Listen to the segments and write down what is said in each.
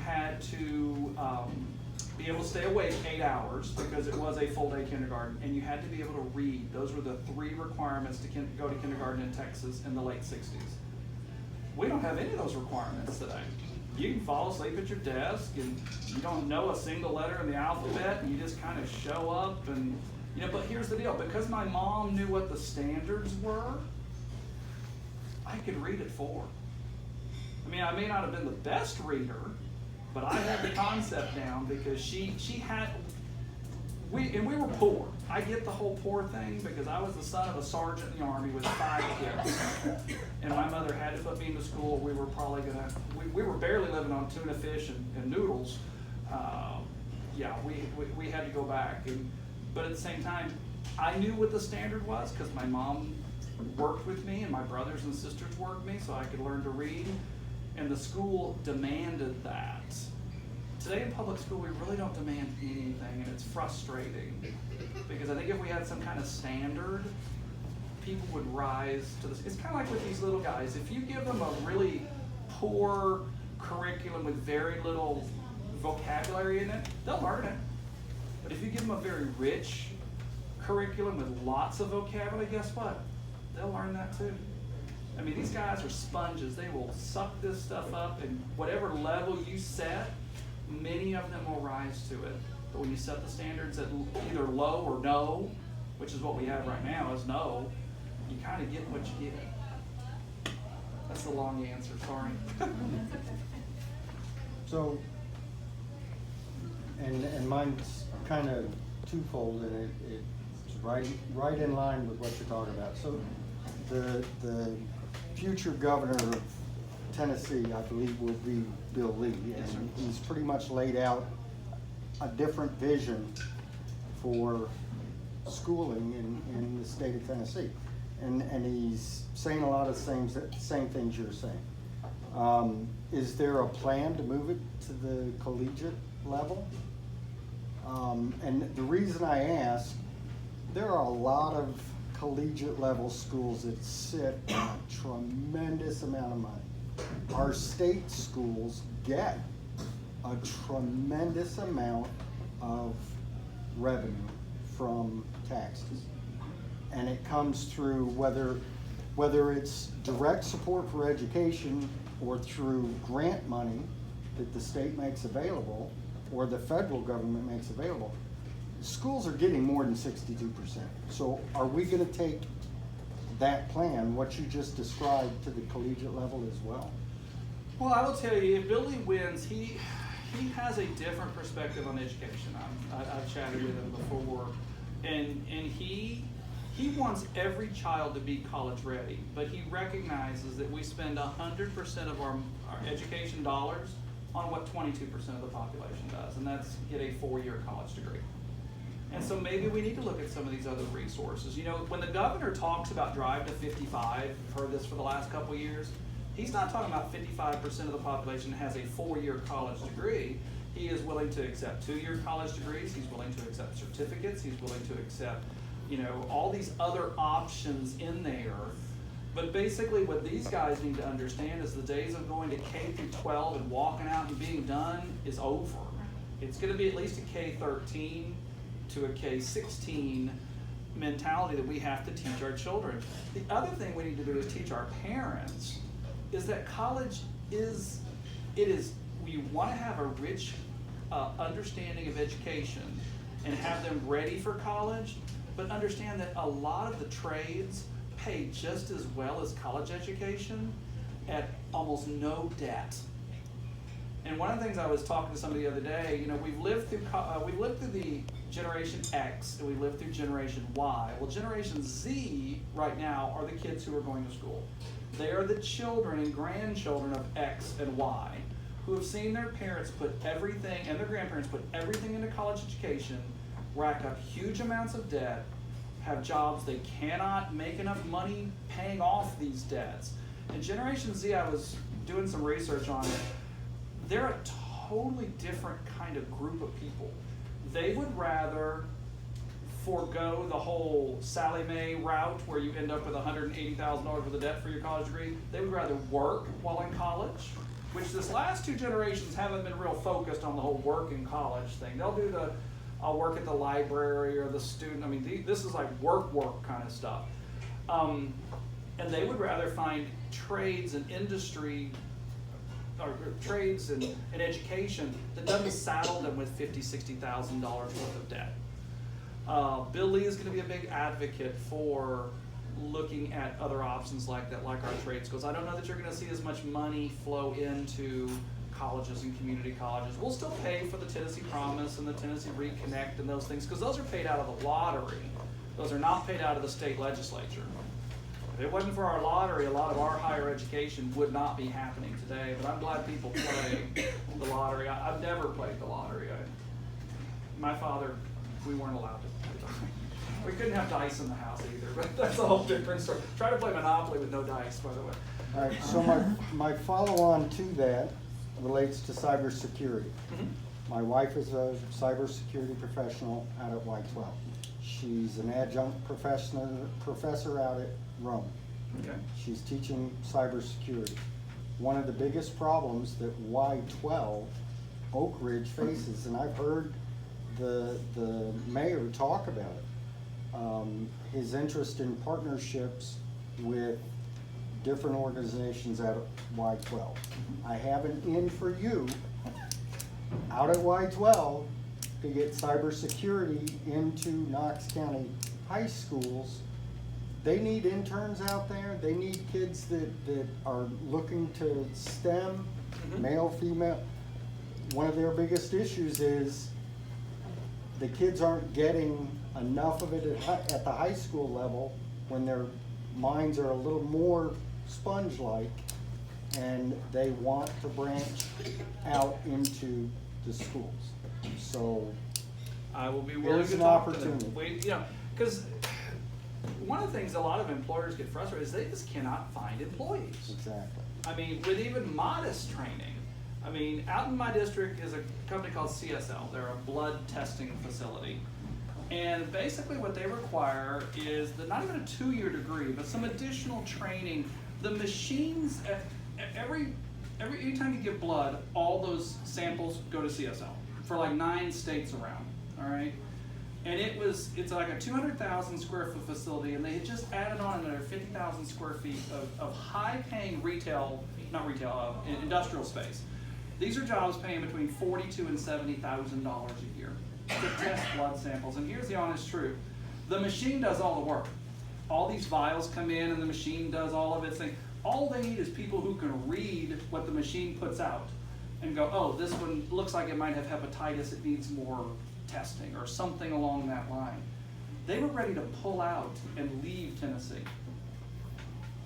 had to be able to stay awake 8 hours because it was a full day kindergarten, and you had to be able to read. Those were the 3 requirements to go to kindergarten in Texas in the late 60s. We don't have any of those requirements today. You can fall asleep at your desk and you don't know a single letter in the alphabet and you just kind of show up and, but here's the deal. Because my mom knew what the standards were, I could read at 4. I mean, I may not have been the best reader, but I had the concept down because she had, we were poor. I get the whole poor thing because I was the son of a sergeant in the Army with 5 kids. And my mother had to put me into school. We were probably we were barely living on tuna fish and noodles. We had to go back. But at the same time, I knew what the standard was because my mom worked with me and my brothers and sisters worked me so I could learn to read. And the school demanded that. Today in public school, we really don't demand anything, and it's frustrating. Because I think if we had some kind of standard, people would rise to this. It's kind of like with these little guys. If you give them a really poor curriculum with very little vocabulary in it, they'll learn it. But if you give them a very rich curriculum with lots of vocabulary, guess what? They'll learn that too. I mean, these guys are sponges. They will suck this stuff up, and whatever level you set, many of them will rise to it. But when you set the standards at either low or no, which is what we have right now is no, you kind of get what you get. That's the long answer, sorry. So, and mine's kind of twofold, and it's right in line with what you're talking about. So the future governor of Tennessee, I believe, will be Bill Lee, and he's pretty much laid out a different vision for schooling in the state of Tennessee, and he's saying a lot of the same things you're saying. Is there a plan to move it to the collegiate level? And the reason I ask, there are a lot of collegiate level schools that sit on a tremendous amount of money. Our state schools get a tremendous amount of revenue from taxes. And it comes through whether it's direct support for education or through grant money that the state makes available or the federal government makes available. Schools are getting more than 62%. So are we going to take that plan, what you just described, to the collegiate level as well? Well, I will tell you, if Billy wins, he has a different perspective on education. I've chatted with him before, and he wants every child to be college ready, but he recognizes that we spend 100% of our education dollars on what 22% of the population does, and that's get a 4-year college degree. And so maybe we need to look at some of these other resources. When the governor talks about Drive to 55, I've heard this for the last couple of years, he's not talking about 55% of the population has a 4-year college degree. He is willing to accept 2-year college degrees. He's willing to accept certificates. He's willing to accept, all these other options in there. But basically what these guys need to understand is the days of going to K through 12 and walking out and being done is over. It's going to be at least a K-13 to a K-16 mentality that we have to teach our children. The other thing we need to do is teach our parents is that college we want to have a rich understanding of education and have them ready for college, but understand that a lot of the trades pay just as well as college education at almost no debt. And one of the things I was talking to somebody the other day, we've lived through the Generation X and we lived through Generation Y. Well, Generation Z right now are the kids who are going to school. They are the children and grandchildren of X and Y who have seen their parents put everything, and their grandparents put everything into college education, rack up huge amounts of debt, have jobs they cannot make enough money paying off these debts. And Generation Z, I was doing some research on it, they're a totally different kind of group of people. They would rather forego the whole Sally Mae route where you end up with $180,000 worth of debt for your college degree. They would rather work while in college which this last two generations haven't been real focused on the whole work in college thing. They'll do the, I'll work at the library or the student, I mean, this is like work kind of stuff. And they would rather find trades and industry, or trades and education that doesn't saddle them with $50,000, $60,000 worth of debt. Bill Lee is going to be a big advocate for looking at other options like that, like our trade schools. I don't know that you're going to see as much money flow into colleges and community colleges. We'll still pay for the Tennessee Promise and the Tennessee Reconnect and those things, because those are paid out of the lottery. Those are not paid out of the state legislature. If it wasn't for our lottery, a lot of our higher education would not be happening today, but I'm glad people play the lottery. I've never played the lottery. My father, we weren't allowed to. We couldn't have dice in the house either, but that's a whole different story. Try to play Monopoly with no dice, by the way. All right, so my follow-on to that relates to cybersecurity. Mm-hmm. My wife is a cybersecurity professional out at Y-12. She's an adjunct professor out at Rome. Okay. She's teaching cybersecurity. One of the biggest problems that Y-12 Oak Ridge faces, and I've heard the mayor talk about it, his interest in partnerships with different organizations at Y-12. I have an in for you out at Y-12 to get cybersecurity into Knox County high schools. They need interns out there. They need kids that are looking to STEM, male, female. One of their biggest issues is the kids aren't getting enough of it at the high school level when their minds are a little more sponge-like and they want to branch out into the schools. So I will be willing to talk to them. Because one of the things a lot of employers get frustrated is they just cannot find employees. Exactly. I mean, with even modest training. I mean, out in my district is a company called CSL. They're a blood testing facility. And basically what they require is not even a 2-year degree, but some additional training. The machines, anytime you give blood, all those samples go to CSL for like 9 states around, all right? And it's like a 200,000 square foot facility, and they had just added on another 50,000 square feet of high-paying industrial space. These are jobs paying between $42,000 and $70,000 a year to test blood samples. And here's the honest truth: the machine does all the work. All these vials come in, and the machine does all of its thing. All they need is people who can read what the machine puts out and go, oh, this one looks like it might have hepatitis, it needs more testing, or something along that line. They were ready to pull out and leave Tennessee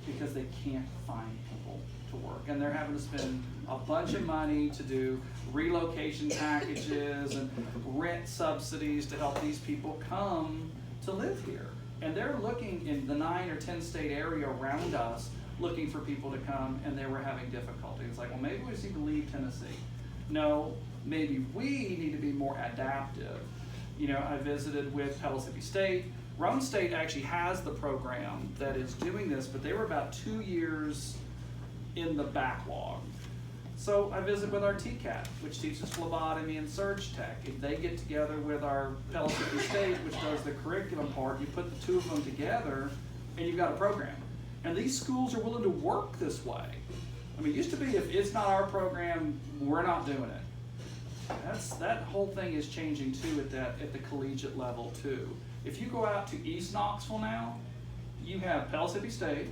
because they can't find people to work. And they're having to spend a bunch of money to do relocation packages and rent subsidies to help these people come to live here. And they're looking in the 9 or 10 state area around us, looking for people to come, and they were having difficulty. It's like, well, maybe we just need to leave Tennessee. No, maybe we need to be more adaptive. You know, I visited with Pellissippi State. Rome State actually has the program that is doing this, but they were about 2 years in the backlog. So I visited with our TCAT, which teaches phlebotomy and surge tech. If they get together with our Pellissippi State, which does the curriculum part, you put the two of them together, and you've got a program. And these schools are willing to work this way. I mean, it used to be, if it's not our program, we're not doing it. That whole thing is changing too at the collegiate level too. If you go out to East Knoxville now, you have Pellissippi State,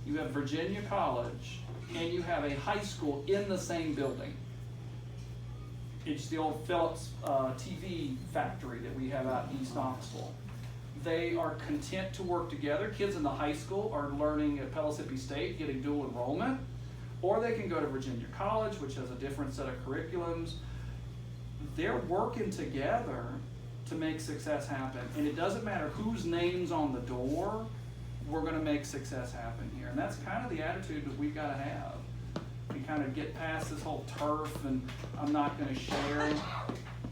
you have Virginia College, and you have a high school in the same building. It's the old Phillips TV factory that we have out in East Knoxville. They are content to work together. Kids in the high school are learning at Pellissippi State, getting dual enrollment, or they can go to Virginia College, which has a different set of curriculums. They're working together to make success happen. And it doesn't matter whose name's on the door, we're gonna make success happen here. And that's kind of the attitude that we've gotta have. We kind of get past this whole turf and I'm not gonna share.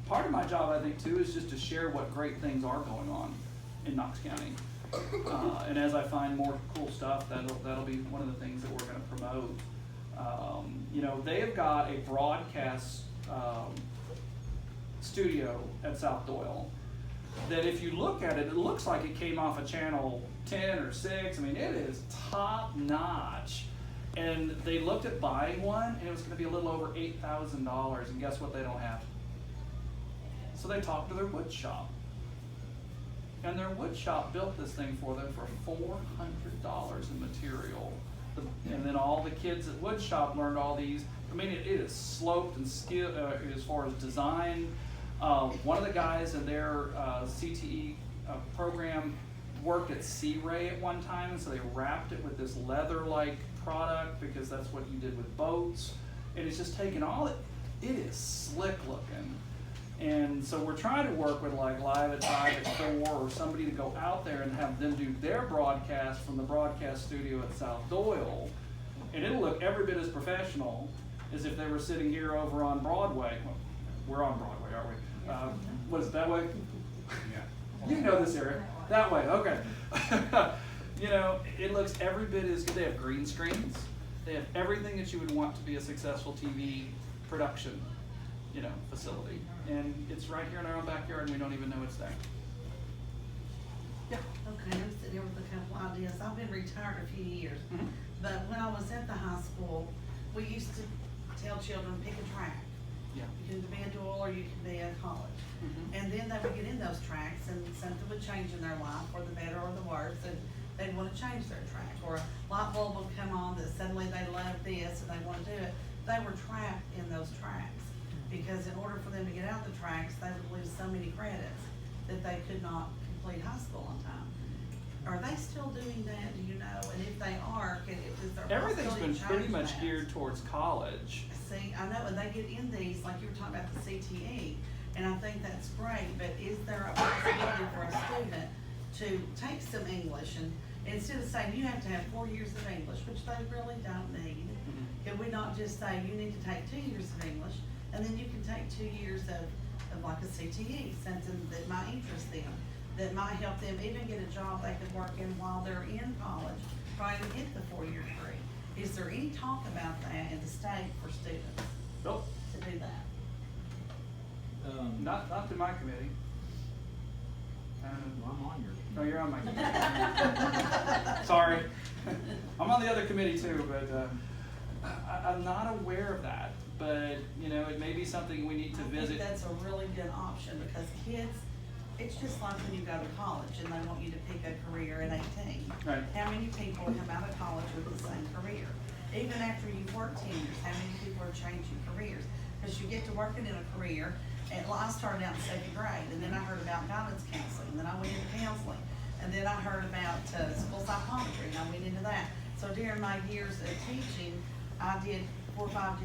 Part of my job, I think, too, is just to share what great things are going on in Knox County. And as I find more cool stuff, that'll be one of the things that we're gonna promote. You know, they have got a broadcast studio at South Doyle that if you look at it, it looks like it came off of channel 10 or 6. I mean, it is top notch. And they looked at buying one, and it was going to be a little over $8,000. And guess what they don't have? So they talked to their wood shop. And their wood shop built this thing for them for $400 in material. And then all the kids at wood shop learned all these. I mean, it is sloped and skill as far as design. One of the guys in their CTE program worked at Sea Ray at one time, and so they wrapped it with this leather-like product because that's what you did with boats. And it's just taken all it. It is slick looking. And so we're trying to work with like Live at 5 at 4 or somebody to go out there and have them do their broadcast from the broadcast studio at South Doyle. And it'll look every bit as professional as if they were sitting here over on Broadway. Well, we're on Broadway, aren't we? What is it, that way? Yeah. You know this area. That way, okay. You know, it looks every bit as good. They have green screens. They have everything that you would want to be a successful TV production, you know, facility. And it's right here in our own backyard, and we don't even know it's there. Yeah. Okay, I'm sitting here with a couple ideas. I've been retired a few years, Mhm. but when I was at the high school, we used to tell children, pick a track. Yeah. You can be a dual or you can be a college. Mhm. And then they would get in those tracks and something would change in their life, for the better or the worse, and they'd want to change their track. Or a light bulb would come on that suddenly they love this and they want to do it. They were trapped in those tracks because in order for them to get out the tracks, they would lose so many credits that they could not complete high school on time. Are they still doing that, do you know? And if they are, is there Everything's possibility been to pretty change much that? geared towards college. See, I know, and they get in these, like you were talking about the CTE, and I think that's great, but is there a possibility for a student to take some English and instead of saying you have to have 4 years of English, which they really don't need, can we not just say you need to take 2 years of English and then you can take 2 years of like a CTE, something that might interest them, that might help them even get a job they could work in while they're in college, trying to get the 4-year degree. Is there any talk about that in the state for students Nope. to do that? Not to my committee. Well, I'm on your. No, you're on my committee. Sorry. I'm on the other committee too, but I'm not aware of that. But, you know, it may be something we need to I visit. think that's a really good option because kids, it's just like when you go to college and they want you to pick a career at 18. Right. How many people come out of college with the same career? Even after you've worked 10 years, how many people are changing careers? Because you get to working in a career, and I started out in 2nd grade, and then I heard about guidance counseling, and then I went into counseling, and then I heard about school psychometry, and I went into that. So during my years of teaching, I did 4 or 5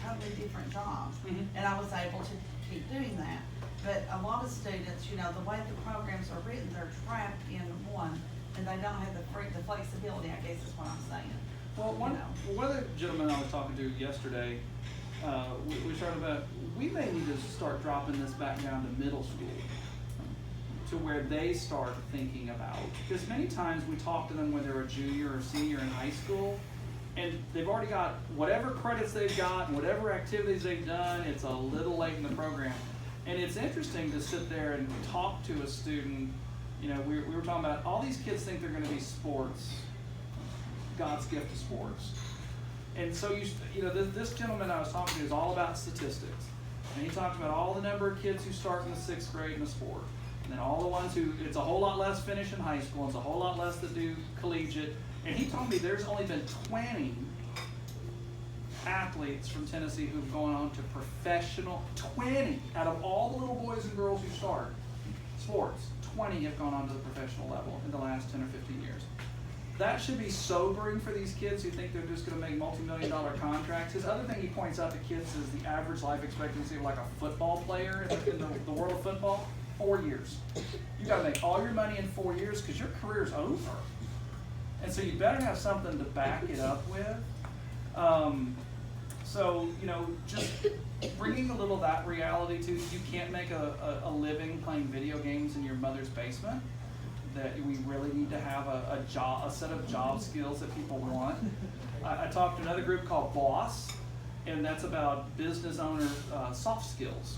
totally different jobs, and I was able to keep doing that. But a lot of students, you know, the way the programs are written, they're trapped in one, and they don't have the flexibility, I guess is what I'm saying. Well, one of the gentlemen I was talking to yesterday, we were talking about, we may need to start dropping this back down to middle school to where they start thinking about, because many times we talk to them when they're a junior or senior in high school, and they've already got whatever credits they've got and whatever activities they've done, it's a little late in the program. And it's interesting to sit there and talk to a student. You know, we were talking about all these kids think they're going to be sports, God's gift to sports. And so, you know, this gentleman I was talking to is all about statistics. And he talked about all the number of kids who start in the 6th grade in a sport. And then all the ones who, it's a whole lot less finish in high school, and it's a whole lot less that do collegiate. And he told me there's only been 20 athletes from Tennessee who've gone on to professional, 20 out of all the little boys and girls who start sports, 20 have gone on to the professional level in the last 10 or 15 years. That should be sobering for these kids who think they're just going to make multi-million-dollar contracts. His other thing he points out to kids is the average life expectancy of like a football player in the world of football, 4 years. You got to make all your money in 4 years because your career's over. And so you better have something to back it up with. So, you know, just bringing a little of that reality to, you can't make a living playing video games in your mother's basement. That we really need to have a set of job skills that people want. I talked to another group called Boss, and that's about business owner soft skills.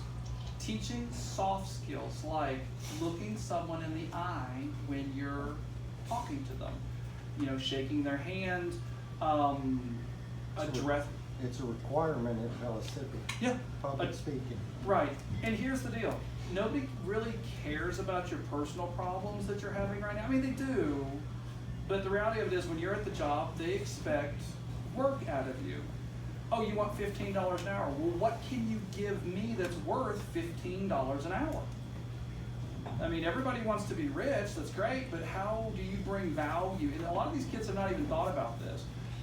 Teaching soft skills like looking someone in the eye when you're talking to them, you know, shaking their hand, address. It's a requirement at Mississippi. Yeah. Public speaking. Right. And here's the deal. Nobody really cares about your personal problems that you're having right now. I mean, they do. But the reality of it is when you're at the job, they expect work out of you. Oh, you want $15 an hour. Well, what can you give me that's worth $15 an hour? I mean, everybody wants to be rich. That's great. But how do you bring value? And a lot of these kids have not even thought about this.